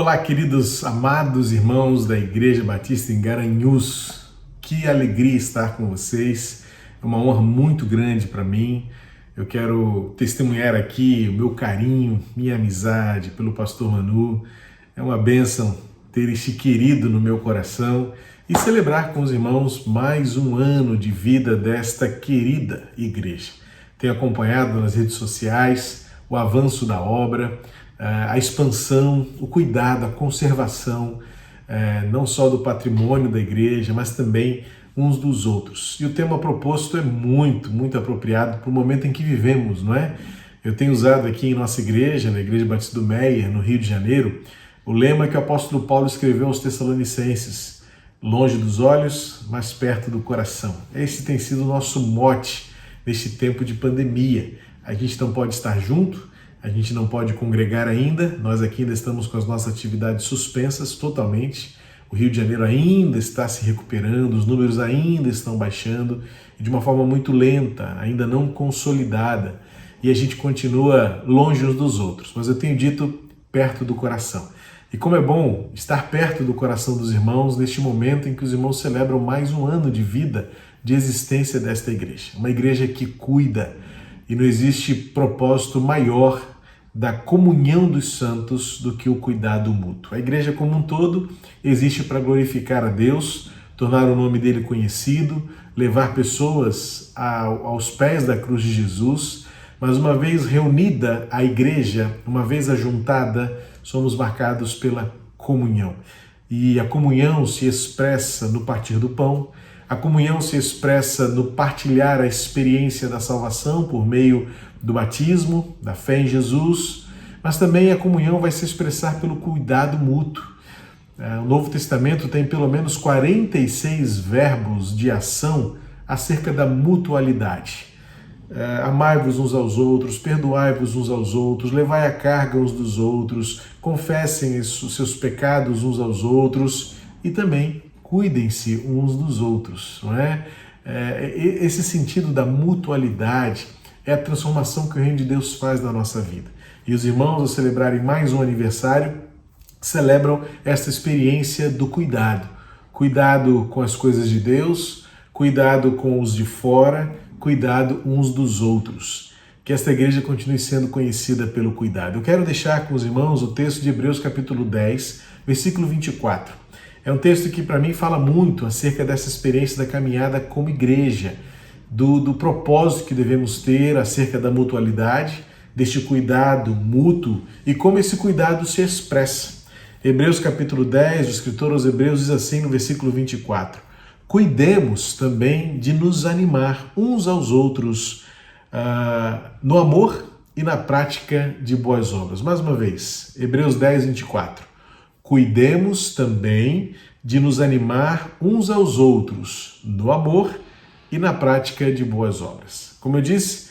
Olá, queridos amados irmãos da Igreja Batista em Garanhuns. Que alegria estar com vocês. É uma honra muito grande para mim. Eu quero testemunhar aqui o meu carinho, minha amizade pelo pastor Manu. É uma bênção ter este querido no meu coração e celebrar com os irmãos mais um ano de vida desta querida igreja. Tenho acompanhado nas redes sociais o avanço da obra, a expansão, o cuidado, a conservação, não só do patrimônio da igreja, mas também uns dos outros. E o tema proposto é muito apropriado para o momento em que vivemos, não é? Eu tenho usado aqui em nossa igreja, na Igreja Batista do Meier, no Rio de Janeiro, o lema que o apóstolo Paulo escreveu aos Tessalonicenses: longe dos olhos, mas perto do coração. Esse tem sido o nosso mote neste tempo de pandemia. A gente não pode estar junto, a gente não pode congregar ainda, nós aqui ainda estamos com as nossas atividades suspensas totalmente. O Rio de Janeiro ainda está se recuperando, os números ainda estão baixando, e de uma forma muito lenta, ainda não consolidada, e a gente continua longe uns dos outros, mas eu tenho dito perto do coração. E como é bom estar perto do coração dos irmãos neste momento em que os irmãos celebram mais um ano de vida, de existência desta igreja. Uma igreja que cuida, e não existe propósito maior da comunhão dos santos do que o cuidado mútuo. A igreja como um todo existe para glorificar a Deus, tornar o nome dele conhecido, levar pessoas aos pés da cruz de Jesus, mas uma vez reunida a igreja, uma vez ajuntada, somos marcados pela comunhão. E a comunhão se expressa no partir do pão, a comunhão se expressa no partilhar a experiência da salvação por meio do batismo, da fé em Jesus, mas também a comunhão vai se expressar pelo cuidado mútuo. O Novo Testamento tem pelo menos 46 verbos de ação acerca da mutualidade. Amai-vos uns aos outros, perdoai-vos uns aos outros, levai a carga uns dos outros, confessem os seus pecados uns aos outros e também cuidem-se uns dos outros, não é? Esse sentido da mutualidade é a transformação que o reino de Deus faz na nossa vida. E os irmãos, ao celebrarem mais um aniversário, celebram esta experiência do cuidado. Cuidado com as coisas de Deus, cuidado com os de fora, cuidado uns dos outros. Que esta igreja continue sendo conhecida pelo cuidado. Eu quero deixar com os irmãos o texto de Hebreus capítulo 10, versículo 24. É um texto que para mim fala muito acerca dessa experiência da caminhada como igreja, do propósito que devemos ter acerca da mutualidade, deste cuidado mútuo e como esse cuidado se expressa. Hebreus capítulo 10, o escritor aos Hebreus diz assim no versículo 24: cuidemos também de nos animar uns aos outros no amor e na prática de boas obras. Mais uma vez, Hebreus 10, 24. Cuidemos também de nos animar uns aos outros no amor e na prática de boas obras. Como eu disse,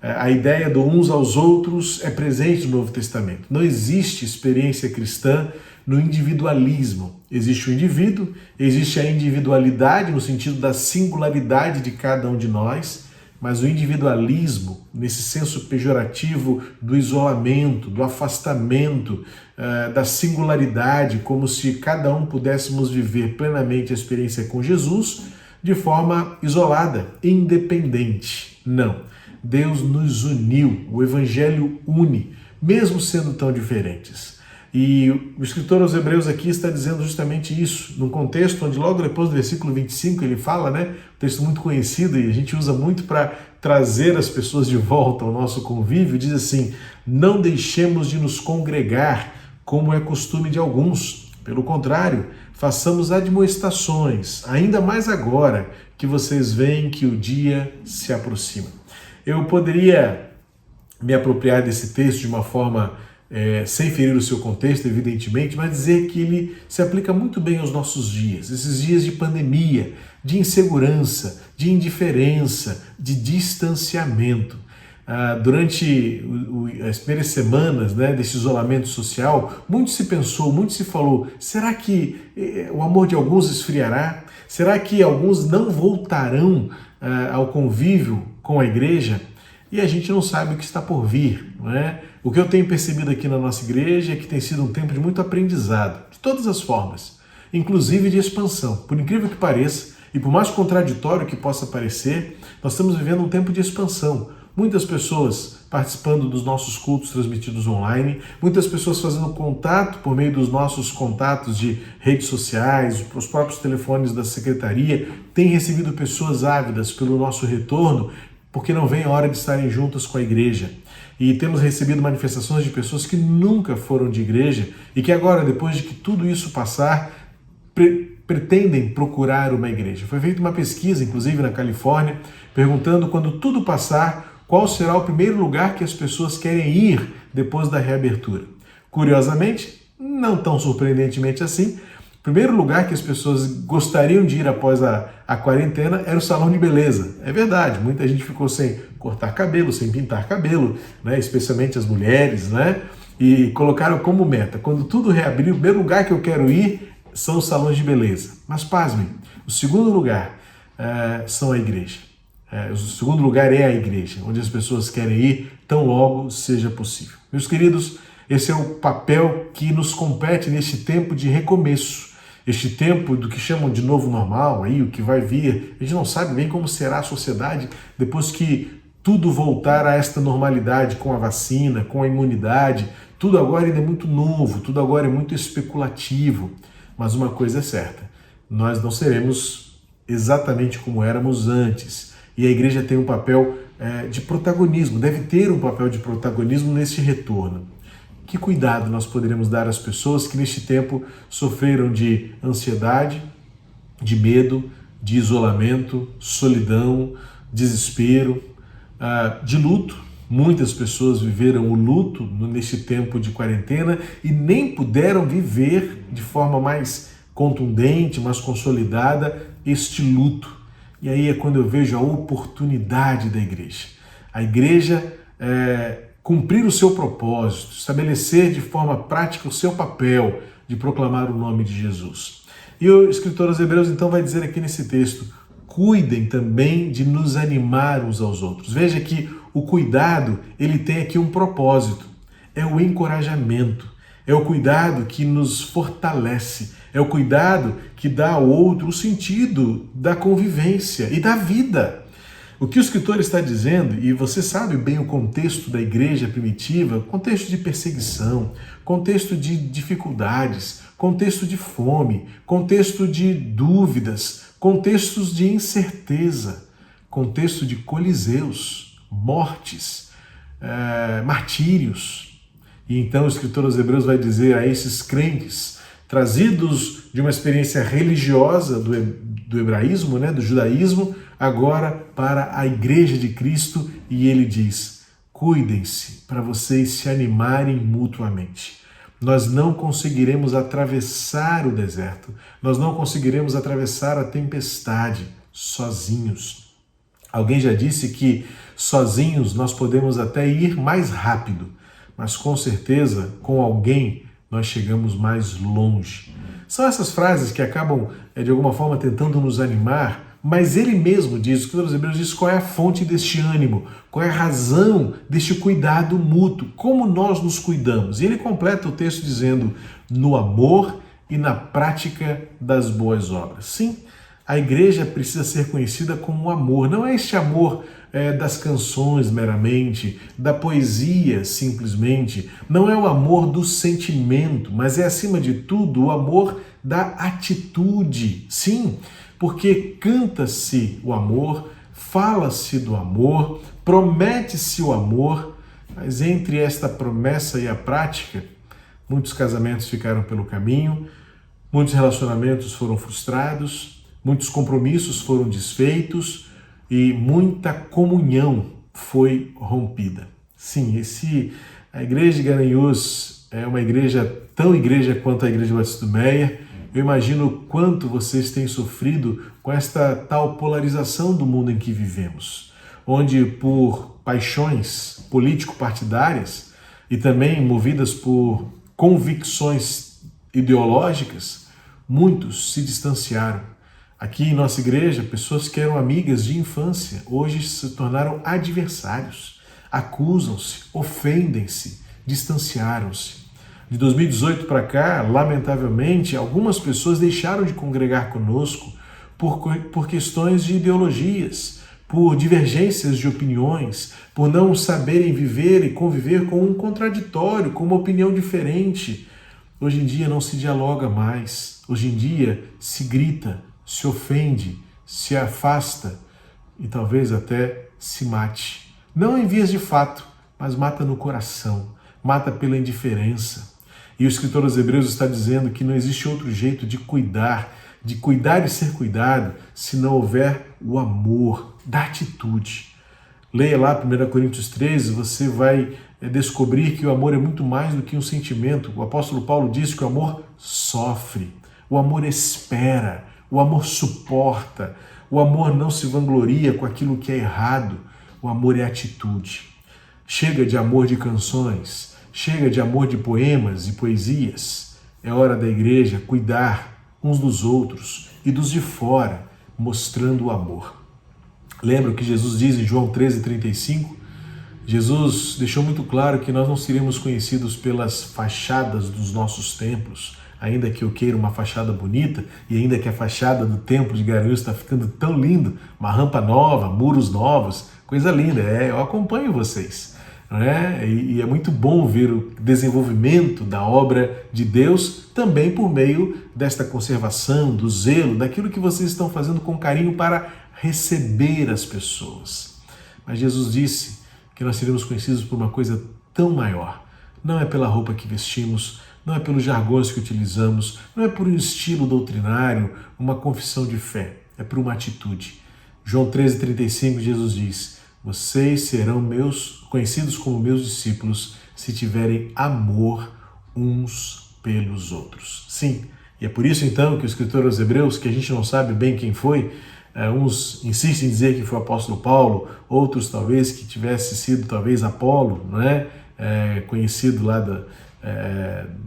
a ideia do uns aos outros é presente no Novo Testamento. Não existe experiência cristã no individualismo. Existe o indivíduo, existe a individualidade no sentido da singularidade de cada um de nós, mas o individualismo, nesse senso pejorativo do isolamento, do afastamento, da singularidade, como se cada um pudéssemos viver plenamente a experiência com Jesus de forma isolada, independente. Não. Deus nos uniu, o Evangelho une, mesmo sendo tão diferentes. E o escritor aos Hebreus aqui está dizendo justamente isso, num contexto onde logo depois do versículo 25 ele fala, um texto muito conhecido e a gente usa muito para trazer as pessoas de volta ao nosso convívio, diz assim: não deixemos de nos congregar, como é costume de alguns. Pelo contrário, façamos admoestações, ainda mais agora que vocês veem que o dia se aproxima. Eu poderia me apropriar desse texto de uma forma sem ferir o seu contexto, evidentemente, mas dizer que ele se aplica muito bem aos nossos dias, esses dias de pandemia, de insegurança, de indiferença, de distanciamento. Durante as primeiras semanas desse isolamento social, muito se pensou, muito se falou: será que o amor de alguns esfriará? Será que alguns não voltarão ao convívio com a igreja? e a gente não sabe o que está por vir, não é? O que eu tenho percebido aqui na nossa igreja é que tem sido um tempo de muito aprendizado, de todas as formas, inclusive de expansão. Por incrível que pareça, e por mais contraditório que possa parecer, nós estamos vivendo um tempo de expansão. Muitas pessoas participando dos nossos cultos transmitidos online, muitas pessoas fazendo contato por meio dos nossos contatos de redes sociais, os próprios telefones da secretaria, têm recebido pessoas ávidas pelo nosso retorno, porque não vem a hora de estarem juntas com a igreja. E temos recebido manifestações de pessoas que nunca foram de igreja e que agora, depois de que tudo isso passar, pretendem procurar uma igreja. Foi feita uma pesquisa, inclusive na Califórnia, perguntando quando tudo passar, qual será o primeiro lugar que as pessoas querem ir depois da reabertura. Curiosamente, não tão surpreendentemente assim, o primeiro lugar que as pessoas gostariam de ir após a quarentena era o salão de beleza. É verdade, muita gente ficou sem cortar cabelo, sem pintar cabelo, né? Especialmente as mulheres, né? E colocaram como meta, quando tudo reabrir, o primeiro lugar que eu quero ir são os salões de beleza. Mas pasmem, o segundo lugar são a igreja. O segundo lugar é a igreja, onde as pessoas querem ir tão logo seja possível. Meus queridos, esse é o papel que nos compete neste tempo de recomeço, este tempo do que chamam de novo normal, aí o que vai vir. A gente não sabe bem como será a sociedade depois que tudo voltar a esta normalidade com a vacina, com a imunidade. Tudo agora ainda é muito novo, tudo agora é muito especulativo. Mas uma coisa é certa, nós não seremos exatamente como éramos antes. E a igreja tem um papel de protagonismo, deve ter um papel de protagonismo nesse retorno. Que cuidado nós poderemos dar às pessoas que neste tempo sofreram de ansiedade, de medo, de isolamento, solidão, desespero, de luto. Muitas pessoas viveram o luto neste tempo de quarentena e nem puderam viver de forma mais contundente, mais consolidada este luto. E aí é quando eu vejo a oportunidade da igreja. A igreja cumprir o seu propósito, estabelecer de forma prática o seu papel de proclamar o nome de Jesus. E o escritor aos Hebreus então vai dizer aqui nesse texto, cuidem também de nos animar uns aos outros. Veja que o cuidado, ele tem aqui um propósito, é o encorajamento, é o cuidado que nos fortalece, é o cuidado que dá ao outro o sentido da convivência e da vida. O que o escritor está dizendo, e você sabe bem o contexto da igreja primitiva, contexto de perseguição, contexto de dificuldades, contexto de fome, contexto de dúvidas, contextos de incerteza, contexto de coliseus, mortes, martírios. E então o escritor aos Hebreus vai dizer a esses crentes, trazidos de uma experiência religiosa do hebraísmo, do judaísmo, agora para a igreja de Cristo, e ele diz, cuidem-se para vocês se animarem mutuamente. Nós não conseguiremos atravessar o deserto, nós não conseguiremos atravessar a tempestade sozinhos. Alguém já disse que sozinhos nós podemos até ir mais rápido, mas com certeza com alguém nós chegamos mais longe. São essas frases que acabam, de alguma forma, tentando nos animar, mas ele mesmo diz, o escritor aos Hebreus diz qual é a fonte deste ânimo, qual é a razão deste cuidado mútuo, como nós nos cuidamos. E ele completa o texto dizendo, no amor e na prática das boas obras. Sim, a igreja precisa ser conhecida como o amor, não é este amor das canções meramente, da poesia simplesmente, não é o amor do sentimento, mas é acima de tudo o amor da atitude. Sim, porque canta-se o amor, fala-se do amor, promete-se o amor, mas entre esta promessa e a prática, muitos casamentos ficaram pelo caminho, muitos relacionamentos foram frustrados, muitos compromissos foram desfeitos e muita comunhão foi rompida. Sim, a igreja de Garanhuns é uma igreja tão igreja quanto a igreja Batista do Meia. Eu imagino o quanto vocês têm sofrido com esta tal polarização do mundo em que vivemos, onde por paixões político-partidárias e também movidas por convicções ideológicas, muitos se distanciaram. Aqui em nossa igreja, pessoas que eram amigas de infância, hoje se tornaram adversários. acusam-se, ofendem-se, distanciaram-se. De 2018 para cá, lamentavelmente, algumas pessoas deixaram de congregar conosco por questões de ideologias, por divergências de opiniões, por não saberem viver e conviver com um contraditório, com uma opinião diferente. Hoje em dia não se dialoga mais. Hoje em dia se grita, se ofende, se afasta e talvez até se mate. Não em vias de fato, mas mata no coração, mata pela indiferença. E o escritor aos Hebreus está dizendo que não existe outro jeito de cuidar e ser cuidado, se não houver o amor da atitude. Leia lá 1 Coríntios 13, você vai descobrir que o amor é muito mais do que um sentimento. O apóstolo Paulo diz que o amor sofre, o amor espera, o amor suporta, o amor não se vangloria com aquilo que é errado, o amor é atitude. Chega de amor de canções, chega de amor de poemas e poesias. É hora da igreja cuidar uns dos outros e dos de fora, mostrando o amor. Lembra o que Jesus diz em João 13,35? Jesus deixou muito claro que nós não seremos conhecidos pelas fachadas dos nossos templos, ainda que eu queira uma fachada bonita e ainda que a fachada do templo de Garanhuns está ficando tão lindo, uma rampa nova, muros novos, coisa linda, eu acompanho vocês. Não é? E é muito bom ver o desenvolvimento da obra de Deus também por meio desta conservação, do zelo, daquilo que vocês estão fazendo com carinho para receber as pessoas. Mas Jesus disse que nós seremos conhecidos por uma coisa tão maior. Não é pela roupa que vestimos, não é pelos jargões que utilizamos, não é por um estilo doutrinário, uma confissão de fé, é por uma atitude. João 13,35, Jesus diz: vocês serão conhecidos como meus discípulos se tiverem amor uns pelos outros. Sim, e é por isso então que o escritor aos Hebreus, que a gente não sabe bem quem foi, uns insistem em dizer que foi o apóstolo Paulo, outros talvez que tivesse sido talvez Apolo, não é? Conhecido lá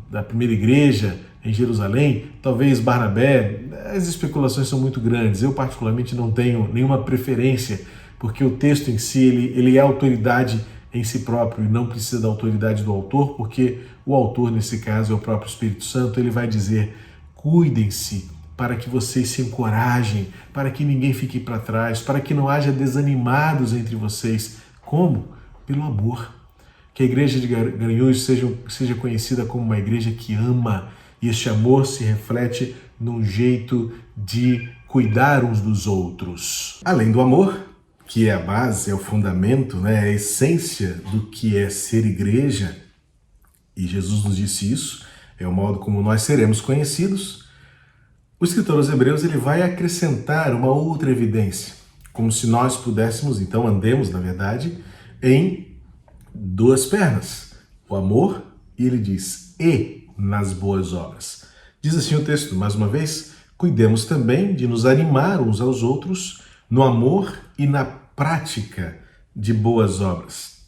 da primeira igreja em Jerusalém, talvez Barnabé. As especulações são muito grandes. Eu particularmente não tenho nenhuma preferência, porque o texto em si ele é autoridade em si próprio e não precisa da autoridade do autor, porque o autor nesse caso é o próprio Espírito Santo. Ele vai dizer: cuidem-se para que vocês se encorajem, para que ninguém fique para trás, para que não haja desanimados entre vocês. Como? Pelo amor. Que a igreja de Garanhuns seja conhecida como uma igreja que ama, e este amor se reflete num jeito de cuidar uns dos outros. Além do amor, que é a base, é o fundamento, né, é a essência do que é ser igreja, e Jesus nos disse isso, é o modo como nós seremos conhecidos. O escritor aos Hebreus ele vai acrescentar uma outra evidência, como se nós pudéssemos, então andemos, na verdade, em duas pernas, o amor, e ele diz, e nas boas obras. Diz assim o texto, mais uma vez: cuidemos também de nos animar uns aos outros no amor e na prática de boas obras.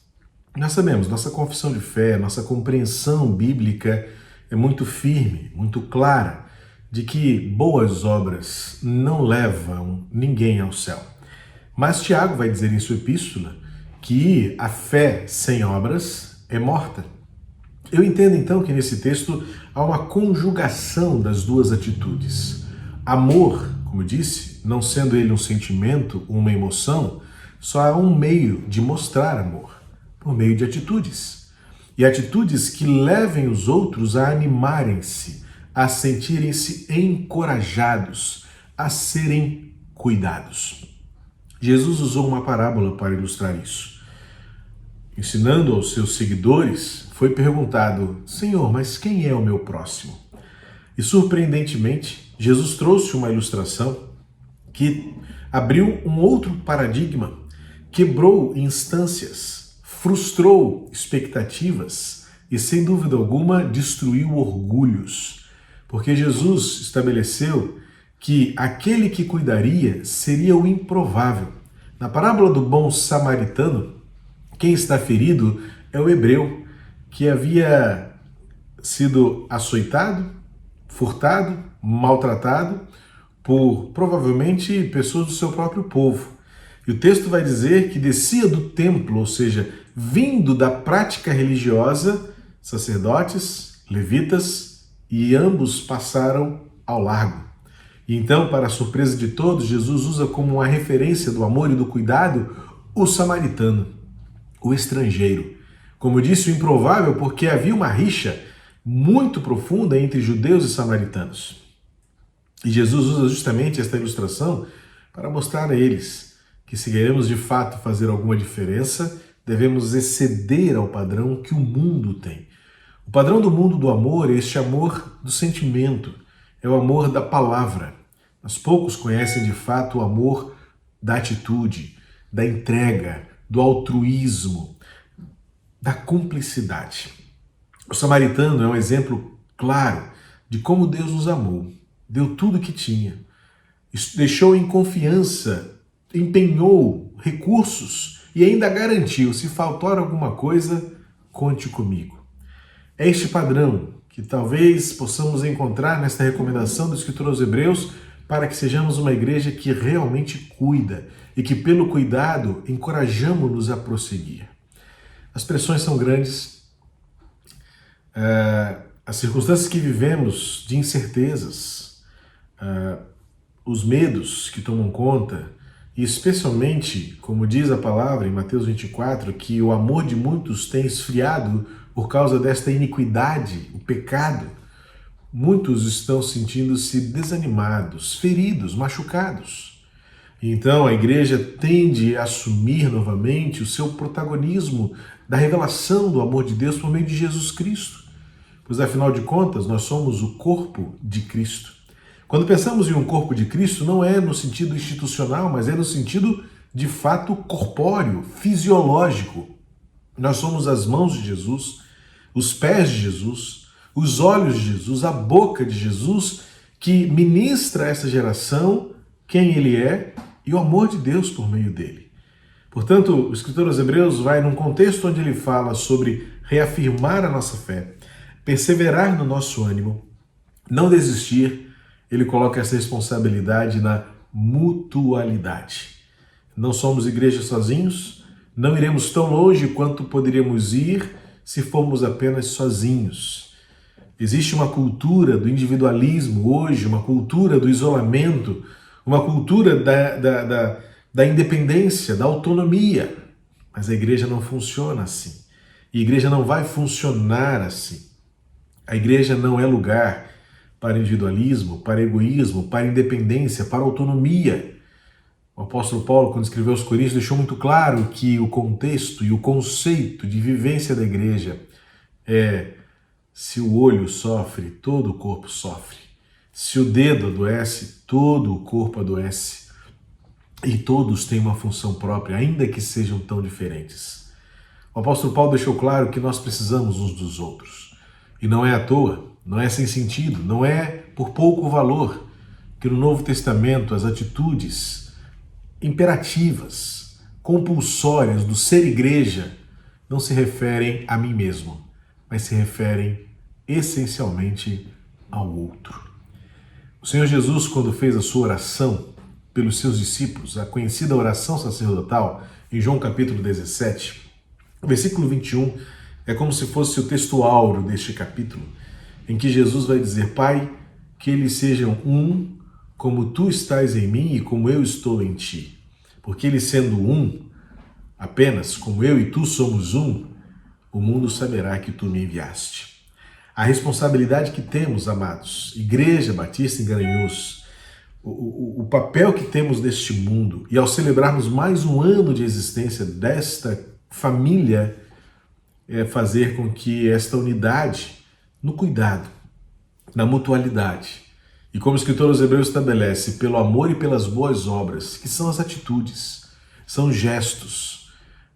Nós sabemos, nossa confissão de fé, nossa compreensão bíblica é muito firme, muito clara, de que boas obras não levam ninguém ao céu. Mas Tiago vai dizer em sua epístola que a fé sem obras é morta. Eu entendo então que nesse texto há uma conjugação das duas atitudes. Amor, como eu disse, não sendo ele um sentimento, uma emoção, só há um meio de mostrar amor, por meio de atitudes. E atitudes que levem os outros a animarem-se, a sentirem-se encorajados, a serem cuidados. Jesus usou uma parábola para ilustrar isso. Ensinando aos seus seguidores, foi perguntado: Senhor, mas quem é o meu próximo? E surpreendentemente, Jesus trouxe uma ilustração que abriu um outro paradigma, quebrou instâncias, frustrou expectativas e, sem dúvida alguma, destruiu orgulhos. Porque Jesus estabeleceu que aquele que cuidaria seria o improvável. Na parábola do bom samaritano, quem está ferido é o hebreu, que havia sido açoitado, furtado, maltratado por provavelmente pessoas do seu próprio povo. E o texto vai dizer que descia do templo, ou seja, vindo da prática religiosa, sacerdotes, levitas, e ambos passaram ao largo. E então, para a surpresa de todos, Jesus usa como uma referência do amor e do cuidado o samaritano, o estrangeiro. Como eu disse, o improvável, porque havia uma rixa muito profunda entre judeus e samaritanos. E Jesus usa justamente esta ilustração para mostrar a eles que, se queremos de fato fazer alguma diferença, devemos exceder ao padrão que o mundo tem. O padrão do mundo do amor é este amor do sentimento, é o amor da palavra. Mas poucos conhecem de fato o amor da atitude, da entrega, do altruísmo, da cumplicidade. O samaritano é um exemplo claro de como Deus nos amou. Deu tudo o que tinha, deixou em confiança, empenhou recursos e ainda garantiu: se faltar alguma coisa, conte comigo. É este padrão que talvez possamos encontrar nesta recomendação do escritor aos Hebreus, para que sejamos uma igreja que realmente cuida e que, pelo cuidado, encorajamos-nos a prosseguir. As pressões são grandes, as circunstâncias que vivemos de incertezas, os medos que tomam conta, e especialmente, como diz a palavra em Mateus 24, que o amor de muitos tem esfriado por causa desta iniquidade, o pecado. Muitos estão sentindo-se desanimados, feridos, machucados. Então a igreja tende a assumir novamente o seu protagonismo da revelação do amor de Deus por meio de Jesus Cristo. Pois afinal de contas, nós somos o corpo de Cristo. Quando pensamos em um corpo de Cristo, não é no sentido institucional, mas é no sentido de fato corpóreo, fisiológico. Nós somos as mãos de Jesus, os pés de Jesus, os olhos de Jesus, a boca de Jesus, que ministra a essa geração quem ele é e o amor de Deus por meio dele. Portanto, o escritor aos Hebreus vai num contexto onde ele fala sobre reafirmar a nossa fé, perseverar no nosso ânimo, não desistir. Ele coloca essa responsabilidade na mutualidade. Não somos igreja sozinhos, não iremos tão longe quanto poderíamos ir se formos apenas sozinhos. Existe uma cultura do individualismo hoje, uma cultura do isolamento, uma cultura da independência, da autonomia. Mas a igreja não funciona assim. E a igreja não vai funcionar assim. A igreja não é lugar para individualismo, para egoísmo, para independência, para autonomia. O apóstolo Paulo, quando escreveu aos Coríntios, deixou muito claro que o contexto e o conceito de vivência da igreja é: se o olho sofre, todo o corpo sofre. Se o dedo adoece, todo o corpo adoece. E todos têm uma função própria, ainda que sejam tão diferentes. O apóstolo Paulo deixou claro que nós precisamos uns dos outros. E não é à toa, não é sem sentido, não é por pouco valor que no Novo Testamento as atitudes imperativas, compulsórias do ser igreja não se referem a mim mesmo, mas se referem essencialmente ao outro. O Senhor Jesus, quando fez a sua oração pelos seus discípulos, a conhecida oração sacerdotal, em João capítulo 17, versículo 21, é como se fosse o texto áureo deste capítulo, em que Jesus vai dizer: Pai, que eles sejam um, como tu estás em mim e como eu estou em ti. Porque eles sendo um, apenas como eu e tu somos um, o mundo saberá que tu me enviaste. A responsabilidade que temos, amados, Igreja Batista em Garanhuns, o papel que temos neste mundo, e ao celebrarmos mais um ano de existência desta família, é fazer com que esta unidade, no cuidado, na mutualidade, e como o escritor aos Hebreus estabelece, pelo amor e pelas boas obras, que são as atitudes, são gestos,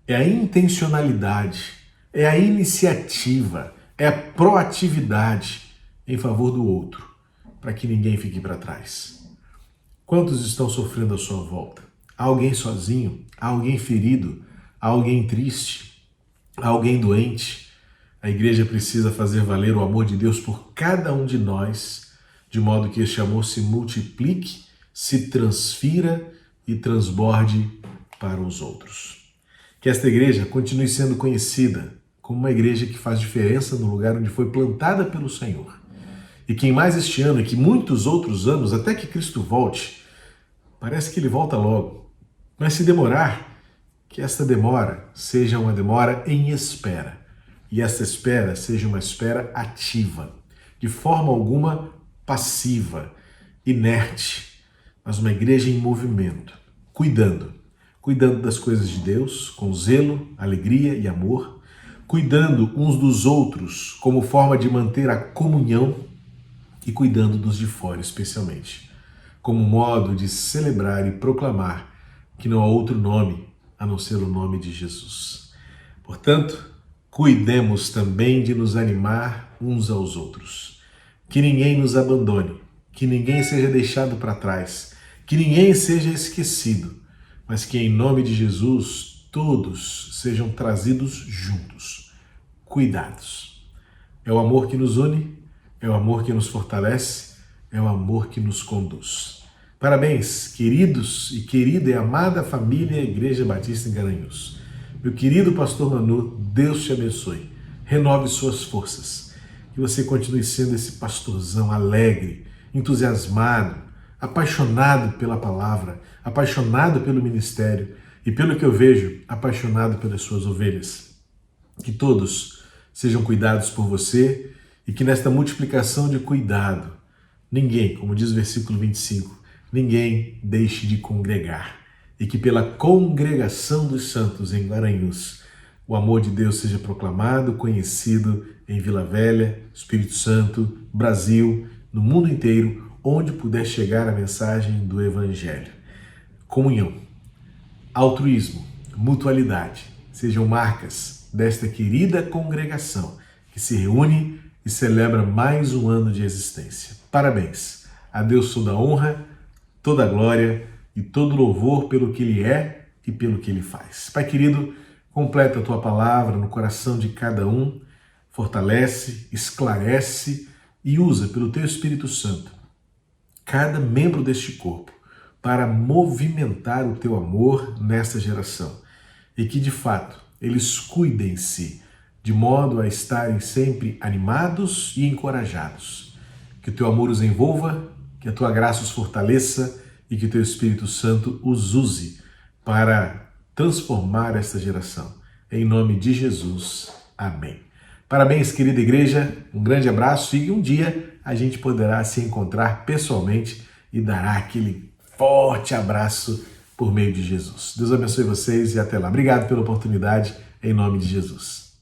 é a intencionalidade, é a iniciativa, é a proatividade em favor do outro, para que ninguém fique para trás. Quantos estão sofrendo à sua volta? Há alguém sozinho? Há alguém ferido? Há alguém triste? Há alguém doente? A igreja precisa fazer valer o amor de Deus por cada um de nós, de modo que este amor se multiplique, se transfira e transborde para os outros. Que esta igreja continue sendo conhecida como uma igreja que faz diferença no lugar onde foi plantada pelo Senhor. E que em mais este ano, e que muitos outros anos, até que Cristo volte, parece que ele volta logo, mas se demorar, que esta demora seja uma demora em espera. E esta espera seja uma espera ativa, de forma alguma passiva, inerte, mas uma igreja em movimento, cuidando das coisas de Deus, com zelo, alegria e amor, cuidando uns dos outros como forma de manter a comunhão e cuidando dos de fora especialmente, como modo de celebrar e proclamar que não há outro nome a não ser o nome de Jesus. Portanto, cuidemos também de nos animar uns aos outros. Que ninguém nos abandone, que ninguém seja deixado para trás, que ninguém seja esquecido, mas que em nome de Jesus todos sejam trazidos juntos, cuidados. É o amor que nos une, é o amor que nos fortalece, é o amor que nos conduz. Parabéns, queridos e querida e amada família Igreja Batista em Garanhuns. Meu querido pastor Manu, Deus te abençoe. Renove suas forças. Que você continue sendo esse pastorzão alegre, entusiasmado, apaixonado pela palavra, apaixonado pelo ministério e, pelo que eu vejo, apaixonado pelas suas ovelhas. Que todos sejam cuidados por você e que nesta multiplicação de cuidado, ninguém, como diz o versículo 25, ninguém deixe de congregar. E que pela congregação dos santos em Garanhuns, o amor de Deus seja proclamado, conhecido em Vila Velha, Espírito Santo, Brasil, no mundo inteiro, onde puder chegar a mensagem do Evangelho. Comunhão, altruísmo, mutualidade, sejam marcas desta querida congregação que se reúne e celebra mais um ano de existência. Parabéns! A Deus toda a honra, toda a glória e todo louvor pelo que Ele é e pelo que Ele faz. Pai querido, completa a Tua palavra no coração de cada um, fortalece, esclarece e usa pelo Teu Espírito Santo cada membro deste corpo para movimentar o Teu amor nesta geração e que, de fato, eles cuidem-se de modo a estarem sempre animados e encorajados. Que o Teu amor os envolva, que a Tua graça os fortaleça e que o Teu Espírito Santo os use para transformar esta geração. Em nome de Jesus. Amém. Parabéns, querida igreja, um grande abraço e um dia a gente poderá se encontrar pessoalmente e dará aquele forte abraço por meio de Jesus. Deus abençoe vocês e até lá. Obrigado pela oportunidade, em nome de Jesus.